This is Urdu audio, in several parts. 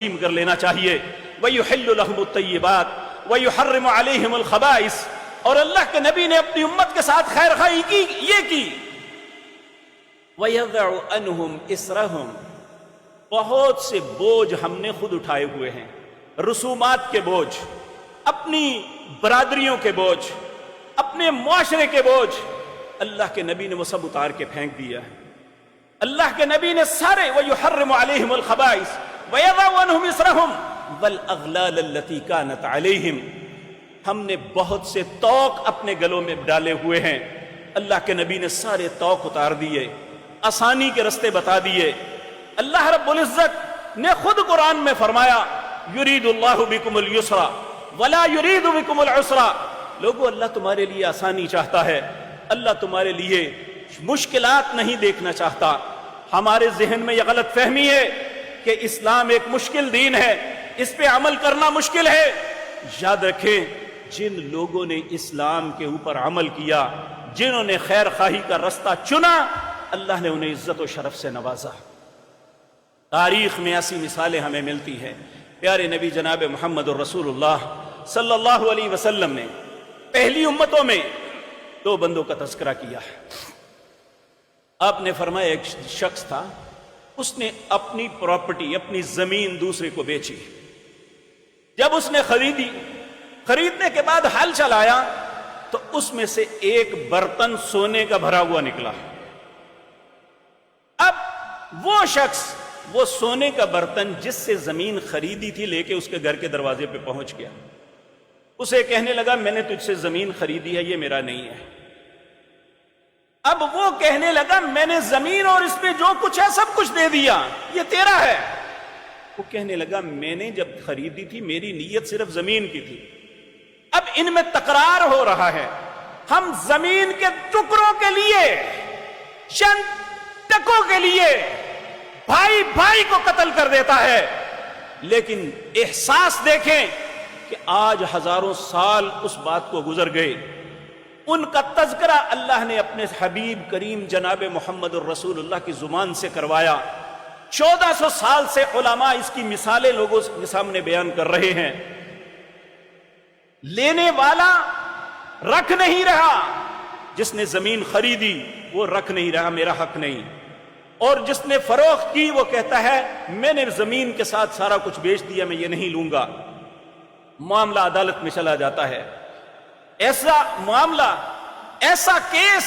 کر لینا چاہیے. وَيُحِلُّ لَهُمُ الطَّيِّبَاتِ وَيُحَرِّمُ عَلَيْهِمُ الْخَبَائِثَ. اور اللہ کے نبی نے اپنی امت کے ساتھ خیر خواہی کی یہ کی. وَيَضَعُ عَنْهُمْ إِسْرَهُمْ. بہت سے بوجھ ہم نے خود اٹھائے ہوئے ہیں، رسومات کے بوجھ، اپنی برادریوں کے بوجھ، اپنے معاشرے کے بوجھ، اللہ کے نبی نے وہ سب اتار کے پھینک دیا ہے. اللہ کے نبی نے سارے وَيُحَرِّمُ عَلَيْهِمُ الْخَبَائِثَ وَيَضَعُ عَنْهُمْ إِصْرَهُمْ وَالْأَغْلَالَ الَّتِي كَانَتْ عَلَيْهِمْ. ہم نے بہت سے طوق اپنے گلوں میں ڈالے ہوئے ہیں، اللہ کے نبی نے سارے طوق اتار دیے، آسانی کے رستے بتا دیے. اللہ رب العزت نے خود قرآن میں فرمایا يُرِيدُ اللَّهُ بِكُمُ الْيُسْرَ وَلَا يُرِيدُ بِكُمُ الْعُسْرَ. لوگو اللہ تمہارے لیے آسانی چاہتا ہے، اللہ تمہارے لیے مشکلات نہیں دیکھنا چاہتا. ہمارے ذہن میں یہ غلط فہمی ہے کہ اسلام ایک مشکل دین ہے، اس پہ عمل کرنا مشکل ہے. یاد رکھیں، جن لوگوں نے اسلام کے اوپر عمل کیا، جنہوں نے خیر خواہی کا رستہ چنا، اللہ نے انہیں عزت و شرف سے نوازا. تاریخ میں ایسی مثالیں ہمیں ملتی ہیں. پیارے نبی جناب محمد الرسول اللہ صلی اللہ علیہ وسلم نے پہلی امتوں میں دو بندوں کا تذکرہ کیا ہے. آپ نے فرمایا ایک شخص تھا، اس نے اپنی پراپرٹی، اپنی زمین دوسرے کو بیچی. جب اس نے خریدنے کے بعد حل چلایا تو اس میں سے ایک برتن سونے کا بھرا ہوا نکلا. اب وہ شخص وہ سونے کا برتن جس سے زمین خریدی تھی لے کے اس کے گھر کے دروازے پہ پہنچ گیا. اسے کہنے لگا میں نے تجھ سے زمین خریدی ہے، یہ میرا نہیں ہے. اب وہ کہنے لگا میں نے زمین اور اس پہ جو کچھ ہے سب کچھ دے دیا، یہ تیرا ہے. وہ کہنے لگا میں نے جب خریدی تھی میری نیت صرف زمین کی تھی. اب ان میں تکرار ہو رہا ہے. ہم زمین کے ٹکڑوں کے لیے، چند ٹکوں کے لیے بھائی بھائی کو قتل کر دیتا ہے، لیکن احساس دیکھیں کہ آج ہزاروں سال اس بات کو گزر گئے. ان کا تذکرہ اللہ نے اپنے حبیب کریم جناب محمد الرسول اللہ کی زبان سے کروایا. 1400 سال سے علماء اس کی مثالیں لوگوں کے سامنے بیان کر رہے ہیں. لینے والا رکھ نہیں رہا، جس نے زمین خریدی وہ رکھ نہیں رہا، میرا حق نہیں. اور جس نے فروخت کی وہ کہتا ہے میں نے زمین کے ساتھ سارا کچھ بیچ دیا، میں یہ نہیں لوں گا. معاملہ عدالت میں چلا جاتا ہے. ایسا معاملہ، ایسا کیس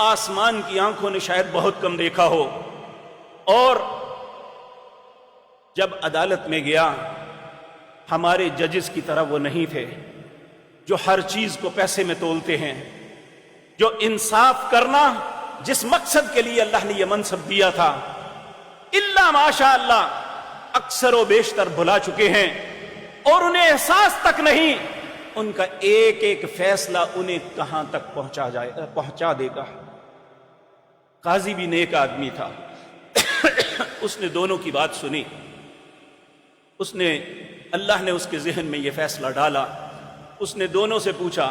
آسمان کی آنکھوں نے شاید بہت کم دیکھا ہو. اور جب عدالت میں گیا، ہمارے ججز کی طرح وہ نہیں تھے جو ہر چیز کو پیسے میں تولتے ہیں. جو انصاف کرنا جس مقصد کے لیے اللہ نے یہ منصب دیا تھا، الا ماشاء اللہ اکثر و بیشتر بھلا چکے ہیں اور انہیں احساس تک نہیں ان کا ایک ایک فیصلہ انہیں کہاں تک پہنچا دے گا. قاضی بھی نیک آدمی تھا. اس نے دونوں کی بات سنی. اللہ نے اس کے ذہن میں یہ فیصلہ ڈالا. اس نے دونوں سے پوچھا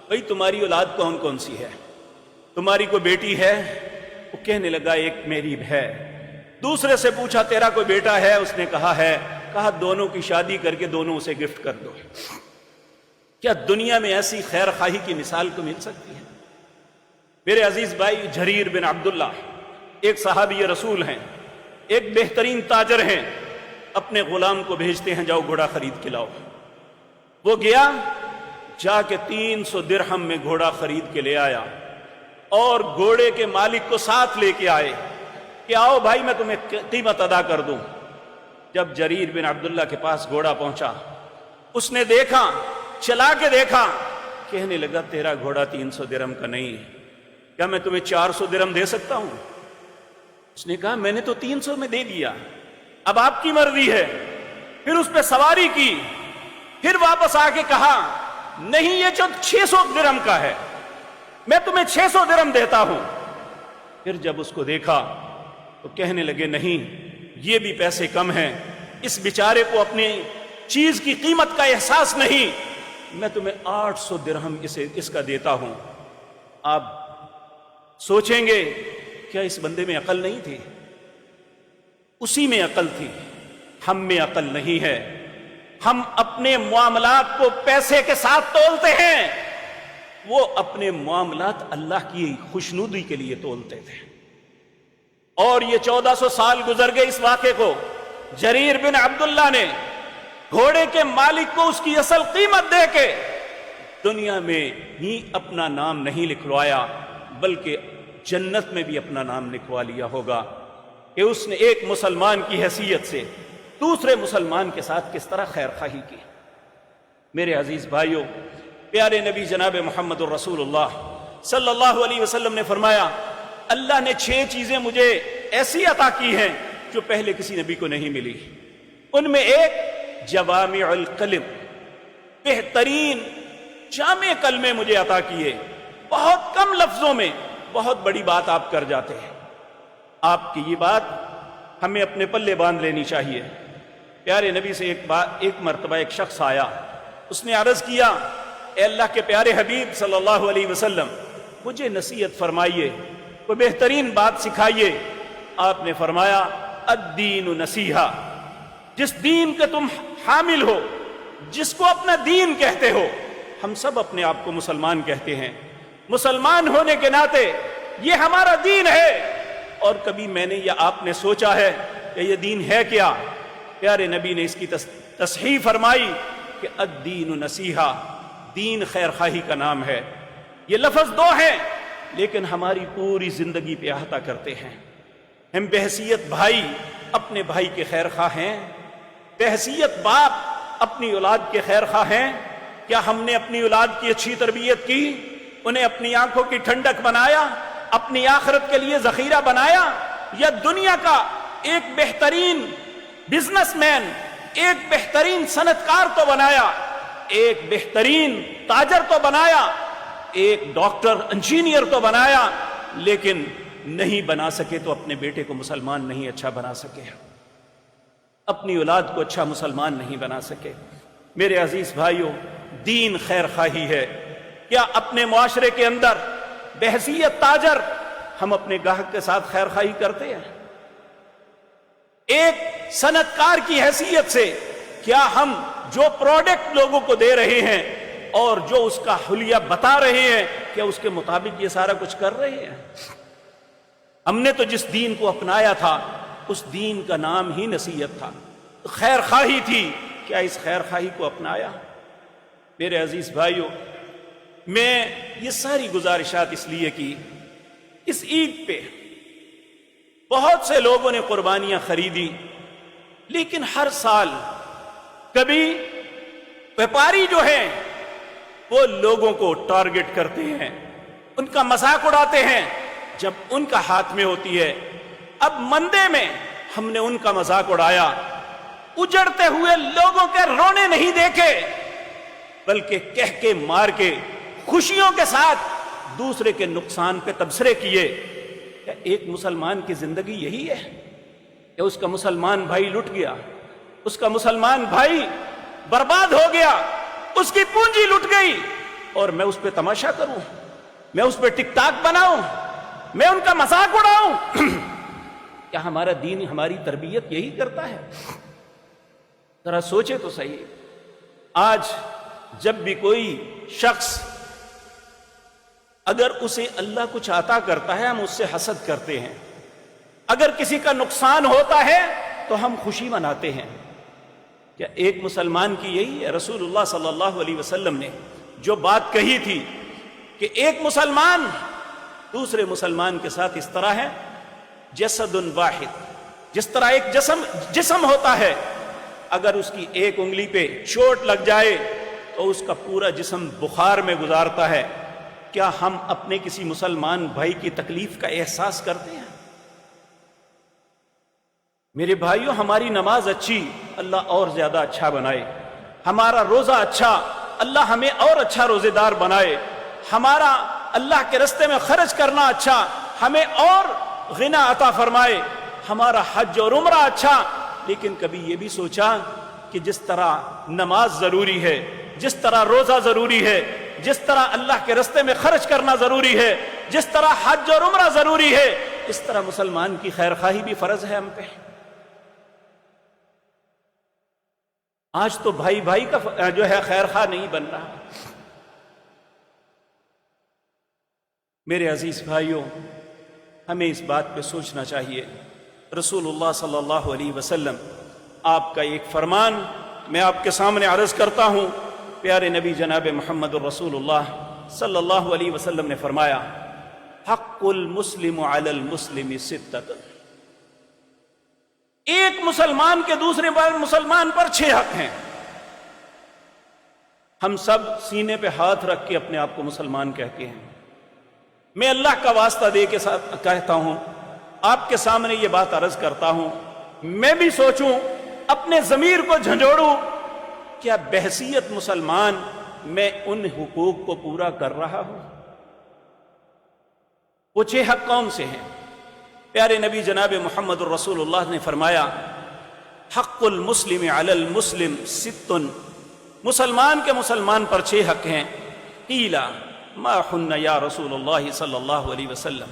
بھئی تمہاری اولاد کون کون سی ہے؟ تمہاری کوئی بیٹی ہے؟ وہ کہنے لگا ایک میری ہے. دوسرے سے پوچھا تیرا کوئی بیٹا ہے؟ اس نے کہا ہے. کہا دونوں کی شادی کر کے دونوں اسے گفٹ کر دو. کیا دنیا میں ایسی خیر خواہی کی مثال کو مل سکتی ہے؟ میرے عزیز بھائی، جریر بن عبداللہ ایک صحابی رسول ہیں، ایک بہترین تاجر ہیں. اپنے غلام کو بھیجتے ہیں جاؤ گھوڑا خرید کے لاؤ. وہ گیا، جا کے 300 درہم میں گھوڑا خرید کے لے آیا اور گھوڑے کے مالک کو ساتھ لے کے آئے کہ آؤ بھائی میں تمہیں قیمت ادا کر دوں. جب جریر بن عبداللہ کے پاس گھوڑا پہنچا، اس نے دیکھا، چلا کے دیکھا، کہنے لگا تیرا گھوڑا 300 درہم کا نہیں ہے، کیا میں تمہیں 400 درہم دے سکتا ہوں؟ اس نے کہا میں نے تو 300 میں دے دیا، اب آپ کی مرضی ہے. پھر اس پہ سواری کی، پھر واپس آ کے کہا نہیں یہ جو 600 درہم کا ہے میں تمہیں 600 درہم دیتا ہوں. پھر جب اس کو دیکھا تو کہنے لگے نہیں یہ بھی پیسے کم ہیں، اس بیچارے کو اپنی چیز کی قیمت کا احساس نہیں، میں تمہیں 800 درہم اس کا دیتا ہوں. آپ سوچیں گے کیا اس بندے میں عقل نہیں تھی؟ اسی میں عقل تھی ہم میں عقل نہیں ہے. ہم اپنے معاملات کو پیسے کے ساتھ تولتے ہیں، وہ اپنے معاملات اللہ کی خوشنودی کے لیے تولتے تھے. اور یہ 1400 سال گزر گئے اس واقعے کو. جریر بن عبداللہ نے گھوڑے کے مالک کو اس کی اصل قیمت دے کے دنیا میں ہی اپنا نام نہیں لکھوایا، بلکہ جنت میں بھی اپنا نام لکھوا لیا ہوگا کہ اس نے ایک مسلمان کی حیثیت سے دوسرے مسلمان کے ساتھ کس طرح خیر خواہی کی. میرے عزیز بھائیوں، پیارے نبی جناب محمد الرسول اللہ صلی اللہ علیہ وسلم نے فرمایا، اللہ نے 6 چیزیں مجھے ایسی عطا کی ہیں جو پہلے کسی نبی کو نہیں ملی. ان میں ایک جوامع الکلم، بہترین جامع کلمے مجھے عطا کیے. بہت کم لفظوں میں بہت بڑی بات آپ کر جاتے ہیں. آپ کی یہ بات ہمیں اپنے پلے باندھ لینی چاہیے. پیارے نبی سے ایک مرتبہ ایک شخص آیا، اس نے عرض کیا، اے اللہ کے پیارے حبیب صلی اللہ علیہ وسلم، مجھے نصیحت فرمائیے، کوئی بہترین بات سکھائیے. آپ نے فرمایا، الدین نصیحہ، جس دین کے تم حامل ہو، جس کو اپنا دین کہتے ہو. ہم سب اپنے آپ کو مسلمان کہتے ہیں، مسلمان ہونے کے ناطے یہ ہمارا دین ہے. اور کبھی میں نے یا آپ نے سوچا ہے کہ یہ دین ہے کیا؟ پیارے نبی نے اس کی تصحیح فرمائی کہ الدین نصیحہ، دین خیر خواہی کا نام ہے. یہ لفظ 2 ہیں لیکن ہماری پوری زندگی پہ احاطہ کرتے ہیں. ہم بحیثیت بھائی اپنے بھائی کے خیر خواہ ہیں، بحیثیت باپ اپنی اولاد کے خیر خواہ ہیں. کیا ہم نے اپنی اولاد کی اچھی تربیت کی، انہیں اپنی آنکھوں کی ٹھنڈک بنایا، اپنی آخرت کے لیے ذخیرہ بنایا، یا دنیا کا ایک بہترین بزنس مین، ایک بہترین صنعت کار تو بنایا، ایک بہترین تاجر تو بنایا، ایک ڈاکٹر انجینئر تو بنایا، لیکن نہیں بنا سکے تو اپنے بیٹے کو مسلمان نہیں اچھا بنا سکے، اپنی اولاد کو اچھا مسلمان نہیں بنا سکے. میرے عزیز بھائیوں، دین خیر خواہی ہے. کیا اپنے معاشرے کے اندر بحیثیت تاجر ہم اپنے گاہک کے ساتھ خیر خواہی کرتے ہیں؟ ایک صنعت کار کی حیثیت سے کیا ہم جو پروڈکٹ لوگوں کو دے رہے ہیں اور جو اس کا حلیہ بتا رہے ہیں، کیا اس کے مطابق یہ سارا کچھ کر رہے ہیں؟ ہم نے تو جس دین کو اپنایا تھا اس دین کا نام ہی نصیحت تھا، خیر خواہی تھی. کیا اس خیر خواہی کو اپنایا؟ میرے عزیز بھائیوں، میں یہ ساری گزارشات اس لیے کی، اس عید پہ بہت سے لوگوں نے قربانیاں خریدی، لیکن ہر سال کبھی ویپاری جو ہیں وہ لوگوں کو ٹارگٹ کرتے ہیں، ان کا مذاق اڑاتے ہیں جب ان کا ہاتھ میں ہوتی ہے. اب مندے میں ہم نے ان کا مذاق اڑایا، اجڑتے ہوئے لوگوں کے رونے نہیں دیکھے، بلکہ کہہ کے مار کے خوشیوں کے ساتھ دوسرے کے نقصان پہ تبصرے کیے. کیا ایک مسلمان کی زندگی یہی ہے کہ اس کا مسلمان بھائی لٹ گیا، اس کا مسلمان بھائی برباد ہو گیا، اس کی پونجی لٹ گئی، اور میں اس پہ تماشا کروں، میں اس پہ ٹک ٹاک بناؤں، میں ان کا مذاق اڑاؤں؟ کیا ہمارا دین ہماری تربیت یہی کرتا ہے؟ ذرا سوچے تو صحیح. آج جب بھی کوئی شخص اگر اسے اللہ کچھ عطا کرتا ہے ہم اس سے حسد کرتے ہیں، اگر کسی کا نقصان ہوتا ہے تو ہم خوشی مناتے ہیں. کیا ایک مسلمان کی یہی ہے؟ رسول اللہ صلی اللہ علیہ وسلم نے جو بات کہی تھی کہ ایک مسلمان دوسرے مسلمان کے ساتھ اس طرح ہے، جسد واحد، جس طرح ایک جسم ہوتا ہے، اگر اس کی ایک انگلی پہ چوٹ لگ جائے تو اس کا پورا جسم بخار میں گزارتا ہے. کیا ہم اپنے کسی مسلمان بھائی کی تکلیف کا احساس کرتے ہیں؟ میرے بھائیوں، ہماری نماز اچھی، اللہ اور زیادہ اچھا بنائے. ہمارا روزہ اچھا، اللہ ہمیں اور اچھا روزے دار بنائے. ہمارا اللہ کے رستے میں خرچ کرنا اچھا، ہمیں اور غنا عطا فرمائے. ہمارا حج اور عمرہ اچھا، لیکن کبھی یہ بھی سوچا کہ جس طرح نماز ضروری ہے، جس طرح روزہ ضروری ہے، جس طرح اللہ کے رستے میں خرچ کرنا ضروری ہے، جس طرح حج اور عمرہ ضروری ہے، اس طرح مسلمان کی خیر خواہی بھی فرض ہے ہم پہ. آج تو بھائی بھائی کا جو ہے خیر خواہ نہیں بن رہا۔ میرے عزیز بھائیوں، ہمیں اس بات پہ سوچنا چاہیے۔ رسول اللہ صلی اللہ علیہ وسلم، آپ کا ایک فرمان میں آپ کے سامنے عرض کرتا ہوں۔ پیارے نبی جناب محمد الرسول اللہ صلی اللہ علیہ وسلم نے فرمایا، حق المسلم علی المسلم ستۃ، ایک مسلمان کے دوسرے مسلمان پر 6 حق ہیں۔ ہم سب سینے پہ ہاتھ رکھ کے اپنے آپ کو مسلمان کہتے ہیں۔ میں اللہ کا واسطہ دے کے ساتھ کہتا ہوں، آپ کے سامنے یہ بات عرض کرتا ہوں، میں بھی سوچوں، اپنے ضمیر کو جھنجھوڑوں، کیا بحیثیت مسلمان میں ان حقوق کو پورا کر رہا ہوں؟ وہ 6 حق کون سے ہیں؟ پیارے نبی جناب محمد الرسول اللہ نے فرمایا، حق المسلم علی المسلم 6، مسلمان کے مسلمان پر 6 حق ہیں۔ قیل ما ہن یا رسول اللہ صلی اللہ علیہ وسلم،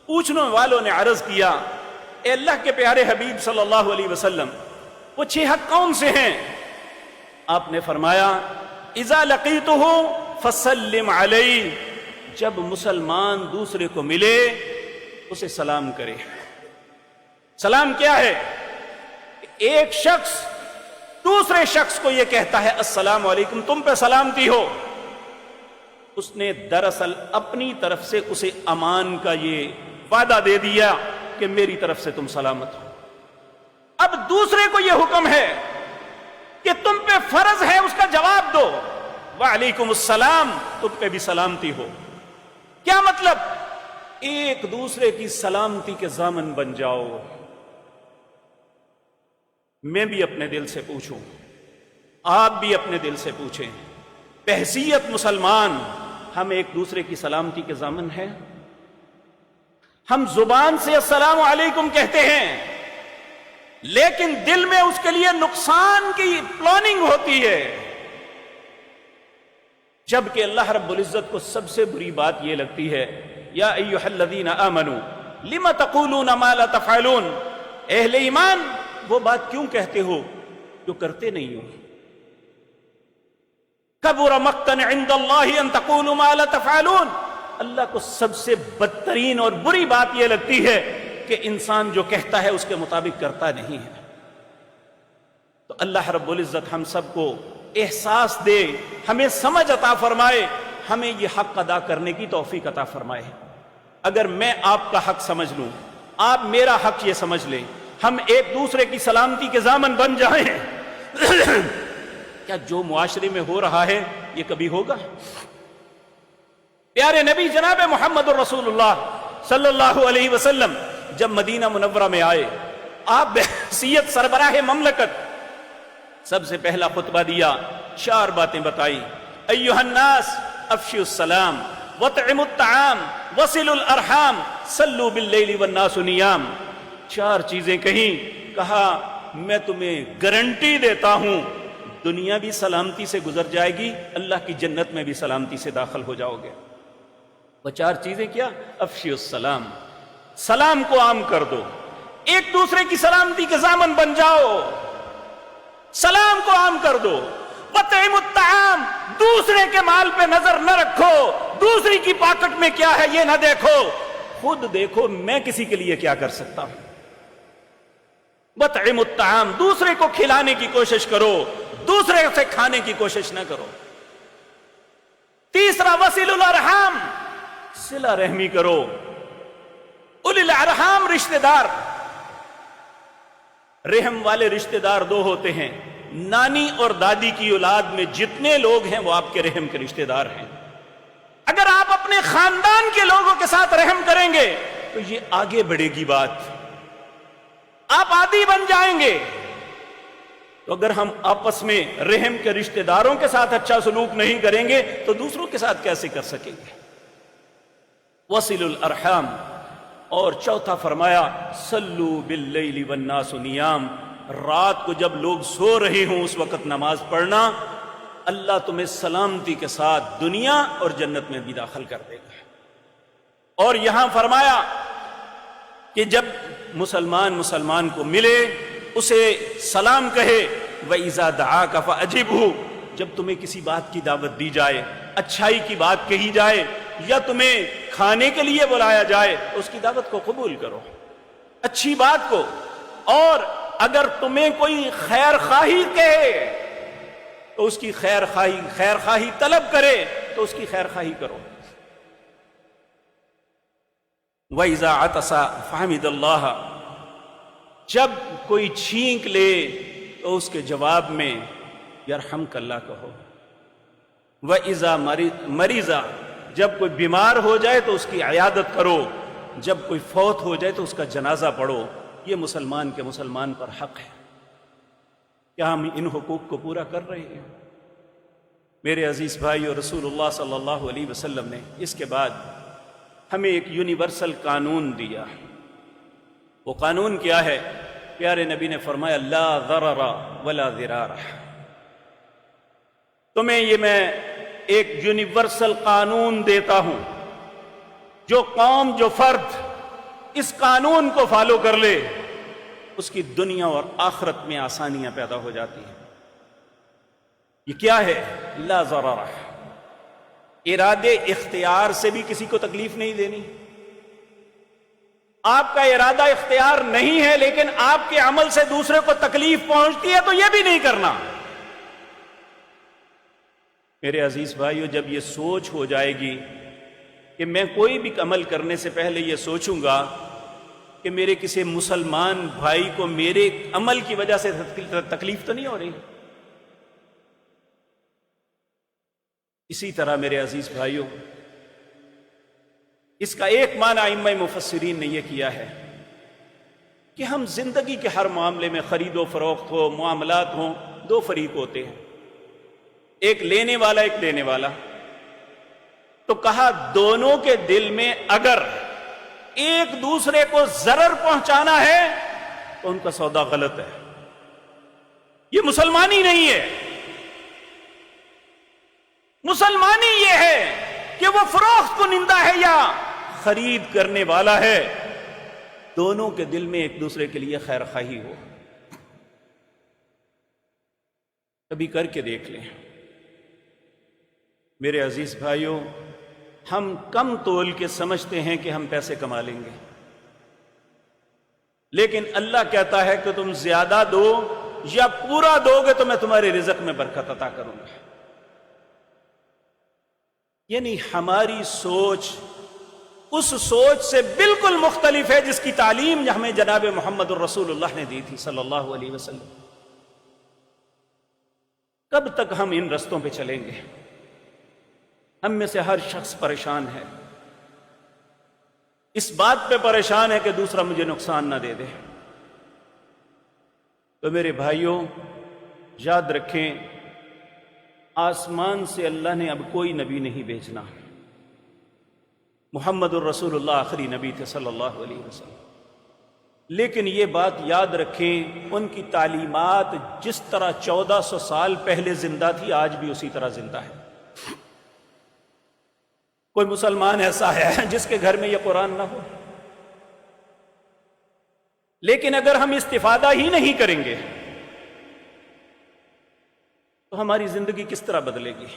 پوچھنے والوں نے عرض کیا، اے اللہ کے پیارے حبیب صلی اللہ علیہ وسلم، وہ 6 حق کون سے ہیں؟ آپ نے فرمایا، اذا لقیتہ فسلم علیہ، جب مسلمان دوسرے کو ملے اسے سلام کرے۔ سلام کیا ہے؟ ایک شخص دوسرے شخص کو یہ کہتا ہے السلام علیکم، تم پہ سلامتی ہو، اس نے دراصل اپنی طرف سے اسے امان کا یہ وعدہ دے دیا کہ میری طرف سے تم سلامت ہو۔ اب دوسرے کو یہ حکم ہے کہ تم پہ فرض ہے اس کا جواب دو، وعلیکم السلام، تم پہ بھی سلامتی ہو۔ کیا مطلب؟ ایک دوسرے کی سلامتی کے ضامن بن جاؤ۔ میں بھی اپنے دل سے پوچھوں، آپ بھی اپنے دل سے پوچھیں، بحیثیت مسلمان ہم ایک دوسرے کی سلامتی کے ضامن ہیں؟ ہم زبان سے السلام علیکم کہتے ہیں، لیکن دل میں اس کے لیے نقصان کی پلاننگ ہوتی ہے، جبکہ اللہ رب العزت کو سب سے بری بات یہ لگتی ہے، یا ایھا الذین آمنوا لم تقولون ما لا تفعلون، اہل ایمان وہ بات کیوں کہتے ہو جو کرتے نہیں ہو؟ کبر مقتا عند اللہ ان تقولوا ما لا تفعلون، اللہ کو سب سے بدترین اور بری بات یہ لگتی ہے کہ انسان جو کہتا ہے اس کے مطابق کرتا نہیں ہے۔ تو اللہ رب العزت ہم سب کو احساس دے، ہمیں سمجھ عطا فرمائے، ہمیں یہ حق ادا کرنے کی توفیق عطا فرمائے۔ اگر میں آپ کا حق سمجھ لوں، آپ میرا حق یہ سمجھ لیں، ہم ایک دوسرے کی سلامتی کے ضامن بن جائیں، کیا جو معاشرے میں ہو رہا ہے یہ کبھی ہوگا؟ پیارے نبی جناب محمد الرسول اللہ صلی اللہ علیہ وسلم جب مدینہ منورہ میں آئے، آپ بحیثیت سربراہ مملکت سب سے پہلا خطبہ دیا، 4 باتیں بتائی، ایھا الناس افشوا السلام واطعموا الطعام وصلوا الارحام صلوا باللیل والناس نیام۔ 4 چیزیں کہیں، کہا میں تمہیں گارنٹی دیتا ہوں دنیا بھی سلامتی سے گزر جائے گی، اللہ کی جنت میں بھی سلامتی سے داخل ہو جاؤ گے۔ وہ 4 چیزیں کیا؟ افشوا السلام، سلام کو عام کر دو، ایک دوسرے کی سلامتی کے ضامن بن جاؤ، سلام کو عام کر دو۔ وَطْعِمُوا الطَّعَامَ، دوسرے کے مال پہ نظر نہ رکھو، دوسری کی پاکٹ میں کیا ہے یہ نہ دیکھو، خود دیکھو میں کسی کے لیے کیا کر سکتا ہوں۔ وَطْعِمُوا الطَّعَامَ، دوسرے کو کھلانے کی کوشش کرو، دوسرے سے کھانے کی کوشش نہ کرو۔ تیسرا وَصِلُوا الْأَرْحَامَ، صلہ رحمی کرو۔ اولی الارحام، رشتہ دار، رحم والے رشتہ دار 2 ہوتے ہیں، نانی اور دادی کی اولاد میں جتنے لوگ ہیں وہ آپ کے رحم کے رشتہ دار ہیں۔ اگر آپ اپنے خاندان کے لوگوں کے ساتھ رحم کریں گے تو یہ آگے بڑھے گی بات، آپ عادی بن جائیں گے۔ تو اگر ہم آپس میں رحم کے رشتہ داروں کے ساتھ اچھا سلوک نہیں کریں گے تو دوسروں کے ساتھ کیسے کر سکیں گے؟ وصلوا الارحام۔ اور چوتھا فرمایا صلو باللیل والناس نیام، رات کو جب لوگ سو رہے ہوں اس وقت نماز پڑھنا، اللہ تمہیں سلامتی کے ساتھ دنیا اور جنت میں بھی داخل کر دے گا۔ اور یہاں فرمایا کہ جب مسلمان کو ملے اسے سلام کہے، وَإِذَا دَعَاكَ فَأَجِبْهُ، جب تمہیں کسی بات کی دعوت دی جائے، اچھائی کی بات کہی جائے، یا تمہیں کھانے کے لیے بلایا جائے، اس کی دعوت کو قبول کرو، اچھی بات کو. اور اگر تمہیں کوئی خیر خواہی کہے تو اس کی خیر خواہی طلب کرے تو اس کی خیر خواہی کرو. وَإِذَا عَطَسَ فَحَمِدَ اللَّهَ، جب کوئی چھینک لے تو اس کے جواب میں یرحمک اللہ کہو. وَإِذَا مَرِضَ، جب کوئی بیمار ہو جائے تو اس کی عیادت کرو، جب کوئی فوت ہو جائے تو اس کا جنازہ پڑھو. یہ مسلمان کے مسلمان پر حق ہے. کیا ہم ان حقوق کو پورا کر رہے ہیں؟ میرے عزیز بھائی، اور رسول اللہ صلی اللہ علیہ وسلم نے اس کے بعد ہمیں ایک یونیورسل قانون دیا. وہ قانون کیا ہے؟ پیارے نبی نے فرمایا لا ضرر ولا ضرار. تمہیں یہ میں ایک یونیورسل قانون دیتا ہوں، جو قوم، جو فرد اس قانون کو فالو کر لے اس کی دنیا اور آخرت میں آسانیاں پیدا ہو جاتی ہیں. یہ کیا ہے؟ لا ضرر. ارادے اختیار سے بھی کسی کو تکلیف نہیں دینی. آپ کا ارادہ اختیار نہیں ہے لیکن آپ کے عمل سے دوسرے کو تکلیف پہنچتی ہے تو یہ بھی نہیں کرنا. میرے عزیز بھائیو، جب یہ سوچ ہو جائے گی کہ میں کوئی بھی عمل کرنے سے پہلے یہ سوچوں گا کہ میرے کسی مسلمان بھائی کو میرے عمل کی وجہ سے تکلیف تو نہیں ہو رہی. اسی طرح میرے عزیز بھائیو، اس کا ایک معنی ائمہ مفسرین نے یہ کیا ہے کہ ہم زندگی کے ہر معاملے میں، خرید و فروخت ہو، معاملات ہوں، دو فریق ہوتے ہیں، ایک لینے والا، ایک دینے والا. تو کہا دونوں کے دل میں اگر ایک دوسرے کو ضرر پہنچانا ہے تو ان کا سودا غلط ہے. یہ مسلمانی نہیں ہے. مسلمانی یہ ہے کہ وہ فروخت کنندہ ہے یا خرید کرنے والا ہے، دونوں کے دل میں ایک دوسرے کے لیے خیر خواہی ہو. کبھی کر کے دیکھ لیں. میرے عزیز بھائیوں، ہم کم تول کے سمجھتے ہیں کہ ہم پیسے کما لیں گے، لیکن اللہ کہتا ہے کہ تم زیادہ دو یا پورا دو گے تو میں تمہارے رزق میں برکت عطا کروں گا. یعنی ہماری سوچ اس سوچ سے بالکل مختلف ہے جس کی تعلیم ہمیں جناب محمد الرسول اللہ نے دی تھی صلی اللہ علیہ وسلم. کب تک ہم ان رستوں پہ چلیں گے؟ ہم میں سے ہر شخص پریشان ہے، اس بات پہ پریشان ہے کہ دوسرا مجھے نقصان نہ دے دے. تو میرے بھائیوں، یاد رکھیں، آسمان سے اللہ نے اب کوئی نبی نہیں بھیجنا. محمد الرسول اللہ آخری نبی تھے صلی اللہ علیہ وسلم. لیکن یہ بات یاد رکھیں، ان کی تعلیمات جس طرح 1400 سال پہلے زندہ تھی، آج بھی اسی طرح زندہ ہے. کوئی مسلمان ایسا ہے جس کے گھر میں یہ قرآن نہ ہو؟ لیکن اگر ہم استفادہ ہی نہیں کریں گے تو ہماری زندگی کس طرح بدلے گی؟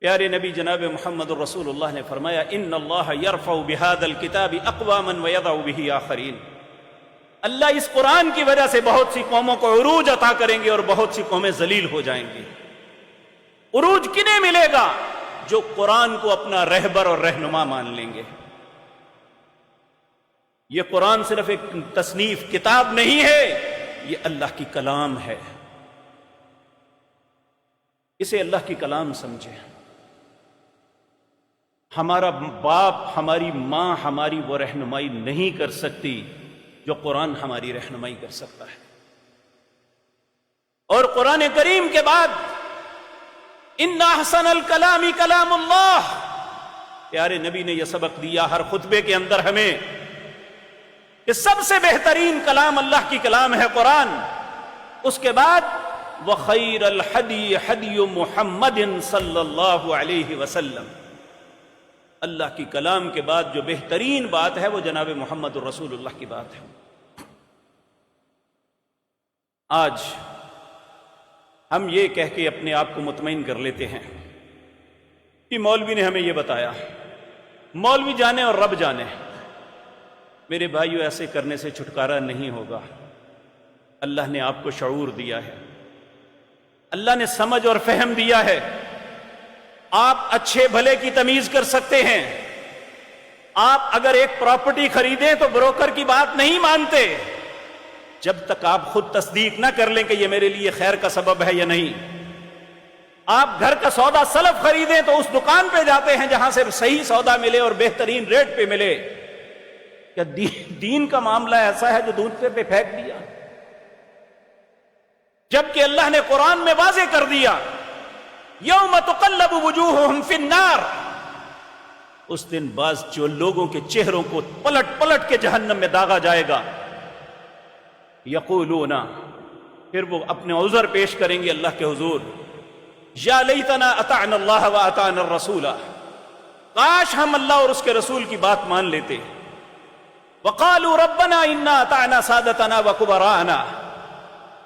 پیارے نبی جناب محمد الرسول اللہ نے فرمایا ان اللہ یرفع بهذا الكتاب اقواما ويضع به آخرین. اللہ اس قرآن کی وجہ سے بہت سی قوموں کو عروج عطا کریں گے اور بہت سی قومیں ذلیل ہو جائیں گی. عروج کنہیں ملے گا؟ جو قرآن کو اپنا رہبر اور رہنما مان لیں گے. یہ قرآن صرف ایک تصنیف کتاب نہیں ہے، یہ اللہ کی کلام ہے. اسے اللہ کی کلام سمجھیں. ہمارا باپ، ہماری ماں ہماری وہ رہنمائی نہیں کر سکتی جو قرآن ہماری رہنمائی کر سکتا ہے. اور قرآن کریم کے بعد ان احسن الکلام کلام اللہ، پیارے نبی نے یہ سبق دیا ہر خطبے کے اندر ہمیں کہ سب سے بہترین کلام اللہ کی کلام ہے قرآن. اس کے بعد وَخَيْرَ الْحَدِيِ حَدِيُّ مُحَمَّدٍ صلی اللہ علیہ وسلم. اللہ کی کلام کے بعد جو بہترین بات ہے وہ جناب محمد الرسول اللہ کی بات ہے. آج ہم یہ کہہ کے اپنے آپ کو مطمئن کر لیتے ہیں کہ مولوی نے ہمیں یہ بتایا، مولوی جانے اور رب جانے۔ میرے بھائیو، ایسے کرنے سے چھٹکارا نہیں ہوگا۔ اللہ نے آپ کو شعور دیا ہے، اللہ نے سمجھ اور فہم دیا ہے، آپ اچھے بھلے کی تمیز کر سکتے ہیں۔ آپ اگر ایک پراپرٹی خریدیں تو بروکر کی بات نہیں مانتے جب تک آپ خود تصدیق نہ کر لیں کہ یہ میرے لیے خیر کا سبب ہے یا نہیں۔ آپ گھر کا سودا سلف خریدیں تو اس دکان پہ جاتے ہیں جہاں سے صحیح سودا ملے اور بہترین ریٹ پہ ملے۔ کیا دین کا معاملہ ایسا ہے جو دوسرے پہ پھینک دیا؟ جبکہ اللہ نے قرآن میں واضح کر دیا، یوم تقلب وجوہہم فی النار، اس دن بعض جو لوگوں کے چہروں کو پلٹ پلٹ کے جہنم میں داغا جائے گا، یقولون، پھر وہ اپنے عذر پیش کریں گے اللہ کے حضور، یا لیتنا اطعنا اللہ و اطعنا الرسول، کاش ہم اللہ اور اس کے رسول کی بات مان لیتے۔ وقالوا ربنا انا اطعنا سادتنا وکبراءنا،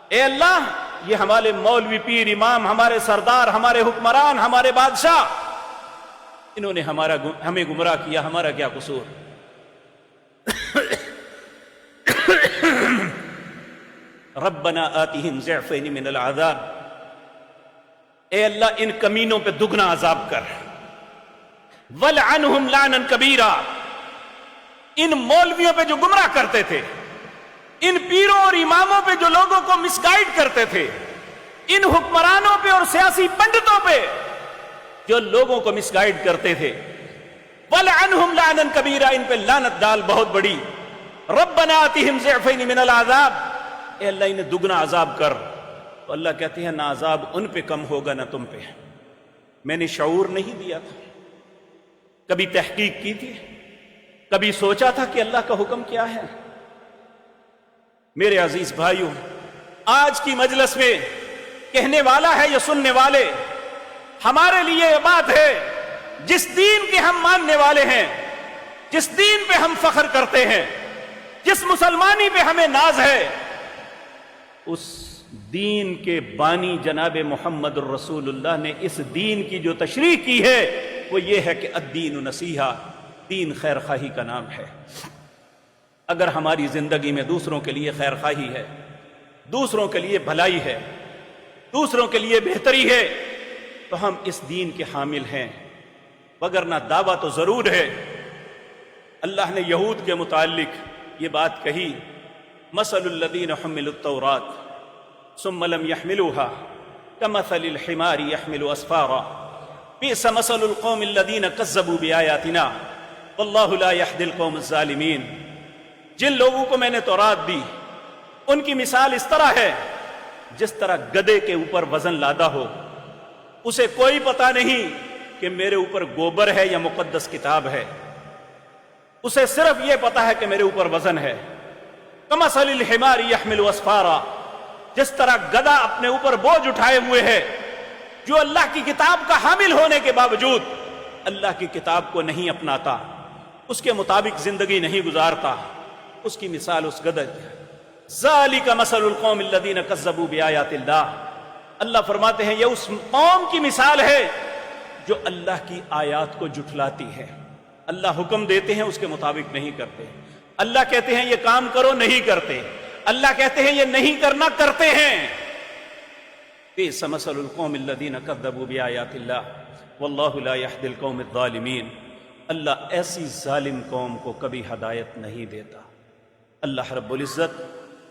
اے اللہ یہ ہمارے مولوی پیر امام، ہمارے سردار، ہمارے حکمران، ہمارے بادشاہ، انہوں نے ہمیں گمراہ کیا، ہمارا کیا قصور؟ ربنا آتہم ضعفین من العذاب، اے اللہ ان کمینوں پہ دگنا عذاب کر۔ ولعنہم لعنا کبیرا، ان مولویوں پہ جو گمراہ کرتے تھے، ان پیروں اور اماموں پہ جو لوگوں کو مس گائیڈ کرتے تھے، ان حکمرانوں پہ اور سیاسی پنڈتوں پہ جو لوگوں کو مس گائیڈ کرتے تھے، وَلَعَنْهُمْ لَعْنًا كَبِيرًا، ان پہ لعنت ڈال بہت بڑی۔ رَبَّنَا آتِهِمْ ضِعْفَيْنِ مِنَ الْعَذَابِ، اے اللہ انہیں دگنا عذاب کر۔ تو اللہ کہتے ہیں نہ عذاب ان پہ کم ہوگا نہ تم پہ۔ میں نے شعور نہیں دیا تھا، کبھی تحقیق کی تھی، کبھی سوچا تھا کہ اللہ کا حکم کیا ہے؟ میرے عزیز بھائیوں، آج کی مجلس میں کہنے والا ہے یا سننے والے، ہمارے لیے یہ بات ہے، جس دین کے ہم ماننے والے ہیں، جس دین پہ ہم فخر کرتے ہیں، جس مسلمانی پہ ہمیں ناز ہے، اس دین کے بانی جناب محمد الرسول اللہ نے اس دین کی جو تشریح کی ہے وہ یہ ہے کہ الدین نصیحہ، دین خیر خواہی کا نام ہے۔ اگر ہماری زندگی میں دوسروں کے لیے خیر خواہی ہے، دوسروں کے لیے بھلائی ہے، دوسروں کے لیے بہتری ہے، تو ہم اس دین کے حامل ہیں، وگرنہ دعویٰ تو ضرور ہے۔ اللہ نے یہود کے متعلق یہ بات کہی، مثل الذین حملوا التوراۃ ثم لم يحملوها كمثل الحمار يحمل اسفارا بئس مثل القوم الذین کذبوا بآیاتنا واللہ لا یہدی القوم الظالمین۔ جن لوگوں کو میں نے تورات دی ان کی مثال اس طرح ہے جس طرح گدھے کے اوپر وزن لادا ہو، اسے کوئی پتہ نہیں کہ میرے اوپر گوبر ہے یا مقدس کتاب ہے، اسے صرف یہ پتہ ہے کہ میرے اوپر وزن ہے۔ کمثل الحمار یحمل اسفارا، جس طرح گدھا اپنے اوپر بوجھ اٹھائے ہوئے ہے، جو اللہ کی کتاب کا حامل ہونے کے باوجود اللہ کی کتاب کو نہیں اپناتا، اس کے مطابق زندگی نہیں گزارتا، اس کی مثال اس گدھے ذالک مثل القوم الذین کذبوا بآیات اللہ۔ اللہ فرماتے ہیں یہ اس قوم کی مثال ہے جو اللہ کی آیات کو جھٹلاتی ہے۔ اللہ حکم دیتے ہیں اس کے مطابق نہیں کرتے، اللہ کہتے ہیں یہ کام کرو نہیں کرتے، اللہ کہتے ہیں یہ نہیں کرنا کرتے ہیں۔ بئس مثل القوم الذین کذبوا بآیات اللہ واللہ لا یہدی القوم الظالمین۔ اللہ ایسی ظالم قوم کو کبھی ہدایت نہیں دیتا۔ اللہ رب العزت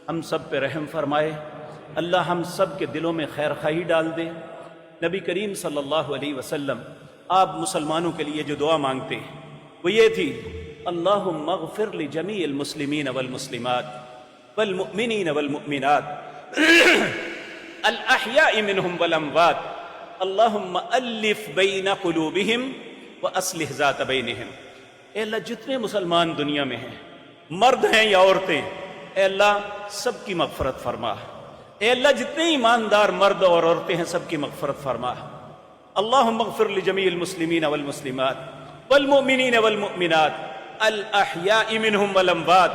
ہم سب پہ رحم فرمائے، اللہ ہم سب کے دلوں میں خیر خواہی ڈال دے۔ نبی کریم صلی اللہ علیہ وسلم آپ مسلمانوں کے لیے جو دعا مانگتے ہیں وہ یہ تھی، اللہم اغفر لجمیع المسلمین والمسلمات والمؤمنین والمؤمنات الاحیاء منہم والاموات اللہم الف بین قلوبہم واصلح ذات بینہم۔ اے اللہ جتنے مسلمان دنیا میں ہیں، مرد ہیں یا عورتیں، اے اللہ سب کی مغفرت فرما۔ اے اللہ جتنے ایماندار مرد اور عورتیں ہیں سب کی مغفرت فرما۔ اللہم اغفر لجمیع المسلمین والمسلمات والمؤمنین والمؤمنات الاحیاء منہم والاموات۔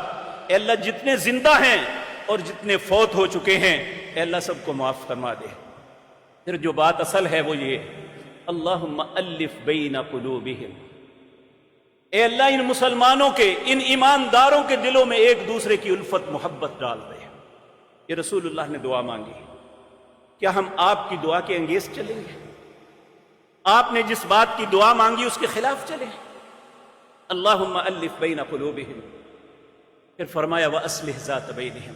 اے اللہ جتنے زندہ ہیں اور جتنے فوت ہو چکے ہیں اے اللہ سب کو معاف فرما دے۔ پھر جو بات اصل ہے وہ یہ، اللہم الف بین قلوبہم، اے اللہ ان مسلمانوں کے، ان ایمانداروں کے دلوں میں ایک دوسرے کی الفت محبت ڈال دے۔ یہ رسول اللہ نے دعا مانگی، کیا ہم آپ کی دعا کے انگیز چلیں گے؟ آپ نے جس بات کی دعا مانگی اس کے خلاف چلیں؟ اللہم الف بین قلوبہم، پھر فرمایا وَأَصْلِحْ ذَاتَ بَيْنِهِمْ،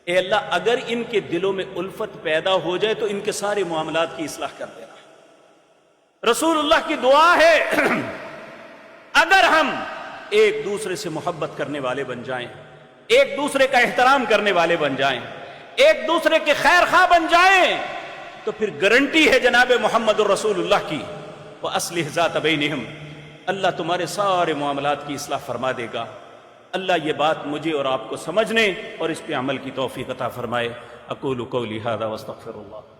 اے اللہ اگر ان کے دلوں میں الفت پیدا ہو جائے تو ان کے سارے معاملات کی اصلاح کر دینا۔ رسول اللہ کی دعا ہے اگر ہم ایک دوسرے سے محبت کرنے والے بن جائیں، ایک دوسرے کا احترام کرنے والے بن جائیں، ایک دوسرے کے خیر خواہ بن جائیں، تو پھر گارنٹی ہے جناب محمد الرسول اللہ کی، وَأَصْلِحْ ذَاتَ بَيْنِهِمْ، اللہ تمہارے سارے معاملات کی اصلاح فرما دے گا۔ اللہ یہ بات مجھے اور آپ کو سمجھنے اور اس پہ عمل کی توفیق عطا فرمائے۔ اقول قولی ھذا واستغفر اللہ۔